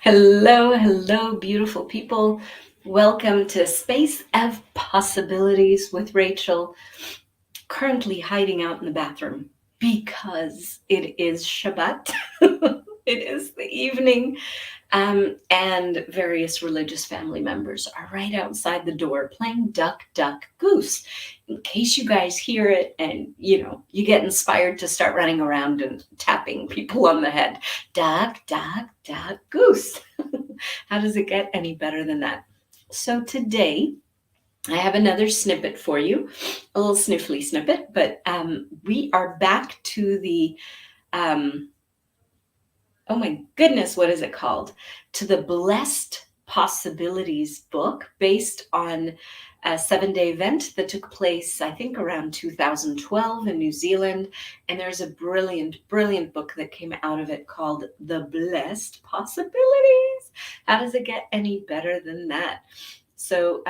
Hello, hello, beautiful people. Welcome to Space of Possibilities with Rachel, currently hiding out in the bathroom because it is Shabbat. It is the evening, and various religious family members are right outside the door playing duck, duck, goose. In case you guys hear it and you get inspired to start running around and tapping people on the head. Duck, duck, duck, goose. How does it get any better than that? So today I have another snippet for you, a little sniffly snippet, but we are back to the oh my goodness, what is it called? To the Blessed Possibilities book, based on a 7-day event that took place, I think, around 2012 in New Zealand. And there's a brilliant, brilliant book that came out of it called The Blessed Possibilities. How does it get any better than that? So,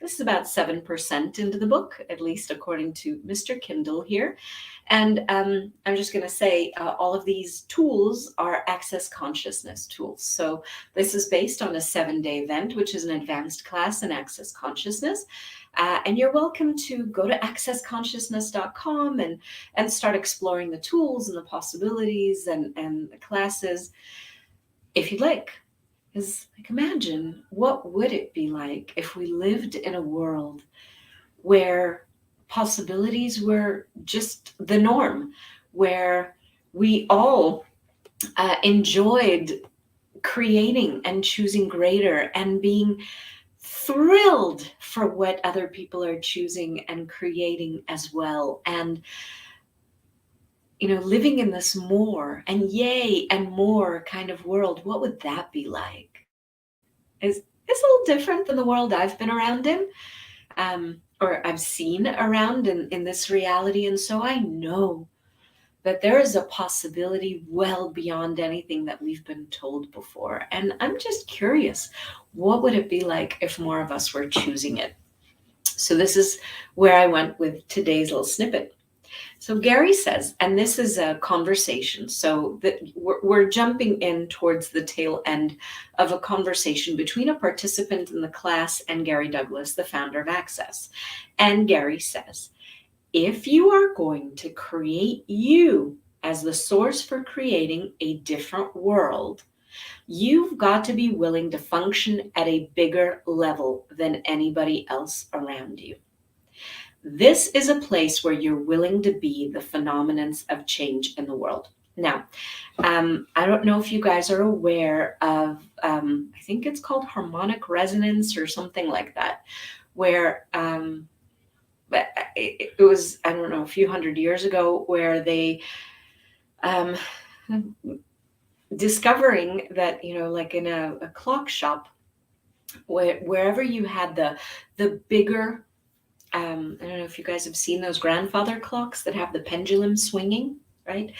this is about 7% into the book, at least according to Mr. Kindle here. And I'm just going to say all of these tools are access consciousness tools. So this is based on a 7-day event, which is an advanced class in access consciousness. And you're welcome to go to accessconsciousness.com and start exploring the tools and the possibilities and the classes if you'd like. Because imagine, what would it be like if we lived in a world where possibilities were just the norm, where we all enjoyed creating and choosing greater and being thrilled for what other people are choosing and creating as well. And living in this more and yay and more kind of world, what would that be like? It's a little different than the world I've been around in, or I've seen around in this reality. And so I know that there is a possibility well beyond anything that we've been told before. And I'm just curious, what would it be like if more of us were choosing it? So this is where I went with today's little snippet. So Gary says, and this is a conversation, so that we're jumping in towards the tail end of a conversation between a participant in the class and Gary Douglas, the founder of Access. And Gary says, if you are going to create you as the source for creating a different world, you've got to be willing to function at a bigger level than anybody else around you. This is a place where you're willing to be the phenomenons of change in the world. Now, I don't know if you guys are aware of, I think it's called harmonic resonance or something like that, where it was, I don't know, a few hundred years ago, where they discovering that, like in a clock shop, wherever you had the bigger, I don't know if you guys have seen those grandfather clocks that have the pendulum swinging, right?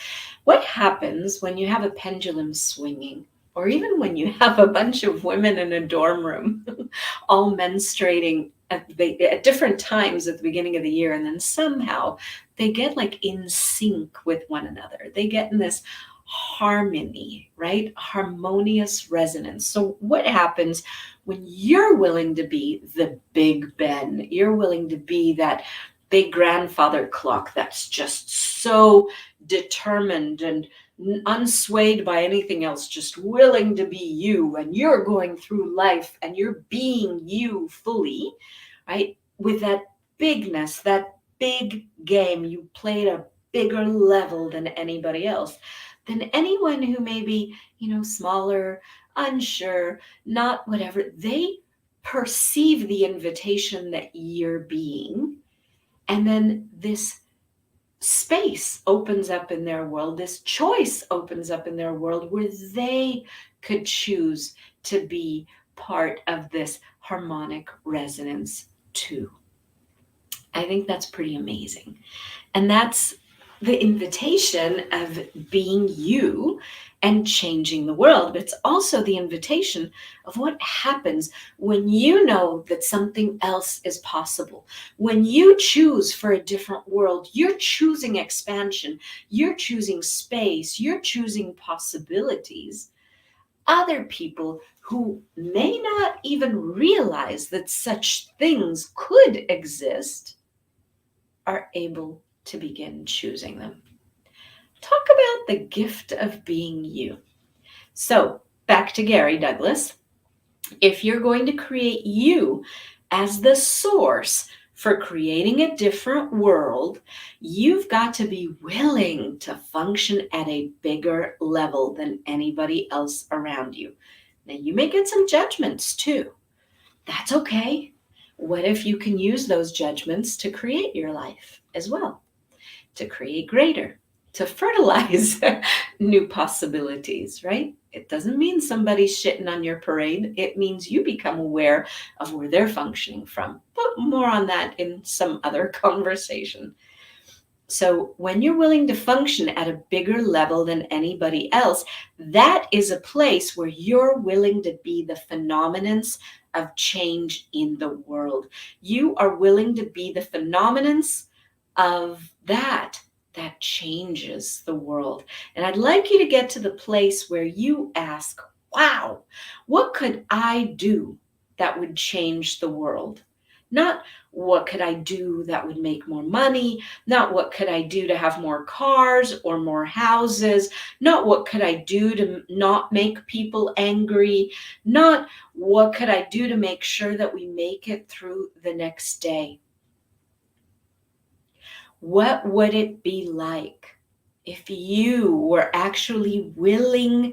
What happens when you have a pendulum swinging, or even when you have a bunch of women in a dorm room all menstruating at different times at the beginning of the year, and then somehow they get like in sync with one another. They get in this harmony, right? Harmonious resonance. So what happens when you're willing to be the Big Ben? You're willing to be that big grandfather clock that's just so determined and unswayed by anything else, just willing to be you, and you're going through life and you're being you fully, right? With that bigness, that big game, you played a bigger level than anybody else, than anyone who may be, smaller, unsure, not whatever. They perceive the invitation that you're being, and then this space opens up in their world, this choice opens up in their world where they could choose to be part of this harmonic resonance too. I think that's pretty amazing. And that's the invitation of being you and changing the world. But it's also the invitation of what happens when you know that something else is possible. When you choose for a different world, you're choosing expansion, you're choosing space, you're choosing possibilities. other people who may not even realize that such things could exist are able to begin choosing them. Talk about the gift of being you. So, back to Gary Douglas. If you're going to create you as the source for creating a different world, you've got to be willing to function at a bigger level than anybody else around you. Now, you may get some judgments too. That's okay. What if you can use those judgments to create your life as well? To create greater, to fertilize new possibilities, right? It doesn't mean somebody's shitting on your parade. It means you become aware of where they're functioning from. But more on that in some other conversation. So when you're willing to function at a bigger level than anybody else, that is a place where you're willing to be the phenomenons of change in the world. You are willing to be the phenomenons of that changes the world. And I'd like you to get to the place where you ask, wow, what could I do that would change the world? Not what could I do that would make more money, not what could I do to have more cars or more houses, not what could I do to not make people angry, not what could I do to make sure that we make it through the next day. What would it be like if you were actually willing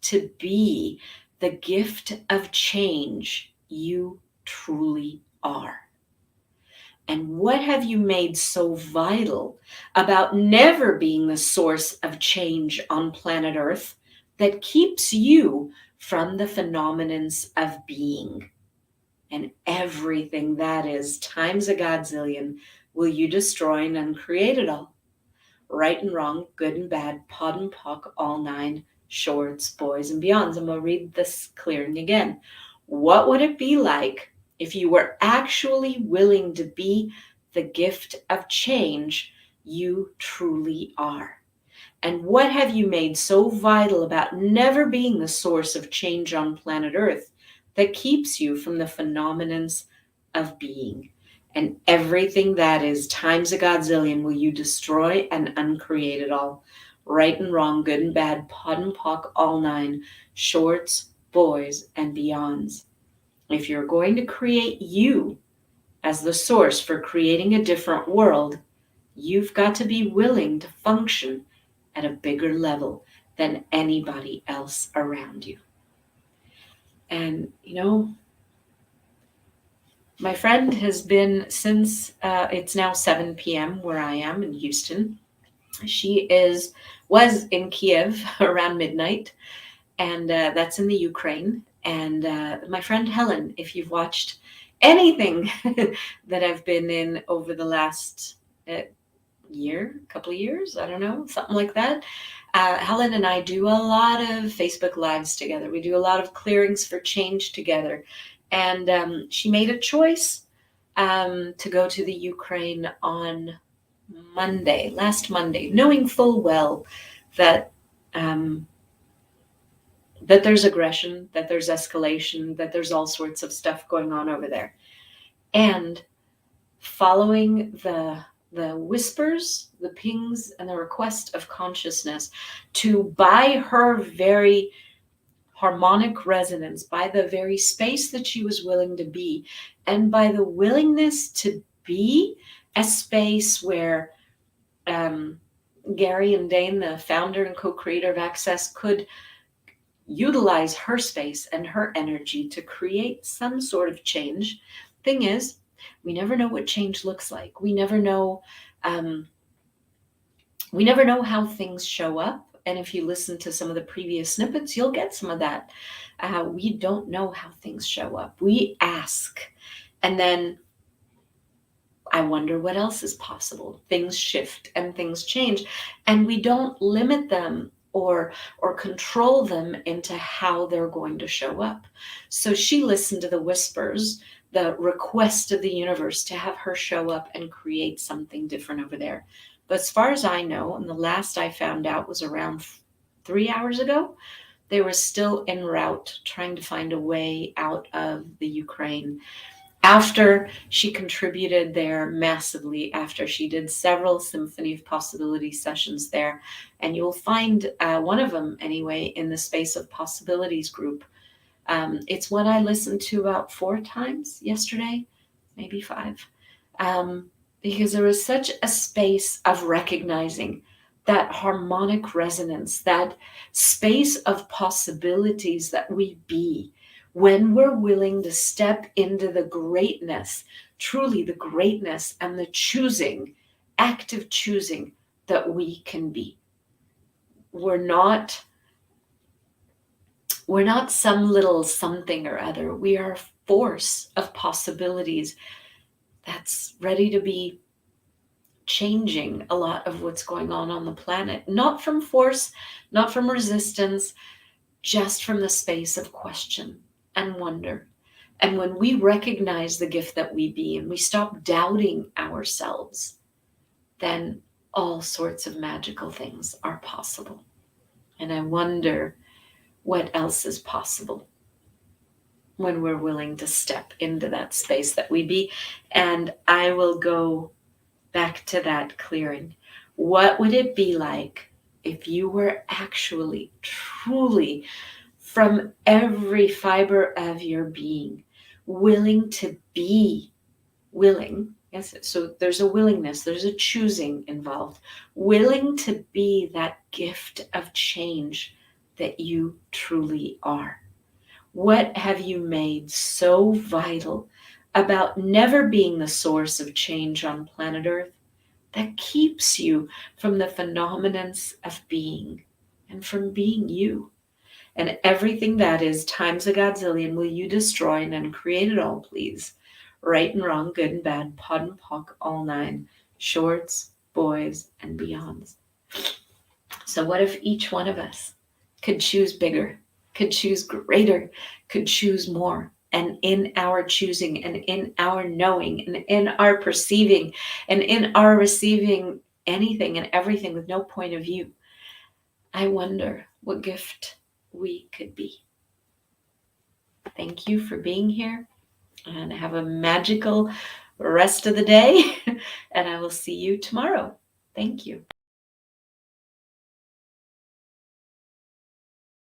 to be the gift of change you truly are? And what have you made so vital about never being the source of change on planet Earth that keeps you from the phenomenons of being? And everything that is times a godzillion will you destroy and uncreate it all. Right and wrong, good and bad, pod and pock, all nine, shorts, boys and beyonds. And we'll read this clearing again. What would it be like if you were actually willing to be the gift of change you truly are? And what have you made so vital about never being the source of change on planet Earth that keeps you from the phenomenons of being? And everything that is times a godzillion will you destroy and uncreate it all. Right and wrong, good and bad, pod and pock, all nine, shorts, boys, and beyonds. If you're going to create you as the source for creating a different world, you've got to be willing to function at a bigger level than anybody else around you. And, my friend has been since it's now 7 p.m. where I am in Houston. She was in Kiev around midnight, and that's in the Ukraine. And my friend Helen, if you've watched anything that I've been in over the last couple of years, I don't know, something like that. Helen and I do a lot of Facebook Lives together. We do a lot of clearings for change together. And she made a choice to go to the Ukraine on last Monday, knowing full well that that there's aggression, that there's escalation, that there's all sorts of stuff going on over there. And following the whispers, the pings, and the request of consciousness to, by her very harmonic resonance, by the very space that she was willing to be, and by the willingness to be a space where Gary and Dane, the founder and co-creator of Access, could utilize her space and her energy to create some sort of change. Thing is, we never know what change looks like. We never know how things show up. And if you listen to some of the previous snippets, you'll get some of that. We don't know how things show up. We ask, and then I wonder what else is possible. Things shift and things change, and we don't limit them or control them into how they're going to show up. So she listened to the whispers, the request of the universe to have her show up and create something different over there. But as far as I know, and the last I found out was around 3 hours ago, They were still en route, trying to find a way out of the Ukraine. After she contributed there massively, after she did several Symphony of Possibility sessions there, and you'll find one of them anyway in the Space of Possibilities group. It's one I listened to about 4 times yesterday, maybe 5, because there was such a space of recognizing that harmonic resonance, that space of possibilities that we be when we're willing to step into the greatness, truly the greatness and the choosing, active choosing that we can be. We're not some little something or other. We are a force of possibilities that's ready to be changing a lot of what's going on the planet. Not from force, not from resistance, just from the space of question and wonder. And when we recognize the gift that we be and we stop doubting ourselves, then all sorts of magical things are possible. And I wonder what else is possible when we're willing to step into that space that we be. And I will go back to that clearing. What would it be like if you were actually, truly, from every fiber of your being, willing to be willing? Yes, so there's a willingness, there's a choosing involved. Willing to be that gift of change that you truly are. What have you made so vital about never being the source of change on planet Earth that keeps you from the phenomenons of being and from being you? And everything that is times a godzillion will you destroy and then create it all, please. Right and wrong, good and bad, pod and pock, all 9, shorts, boys, and beyonds. So what if each one of us could choose bigger, could choose greater, could choose more? And in our choosing and in our knowing and in our perceiving and in our receiving anything and everything with no point of view, I wonder what gift we could be. Thank you for being here, and have a magical rest of the day. And I will see you tomorrow. Thank you.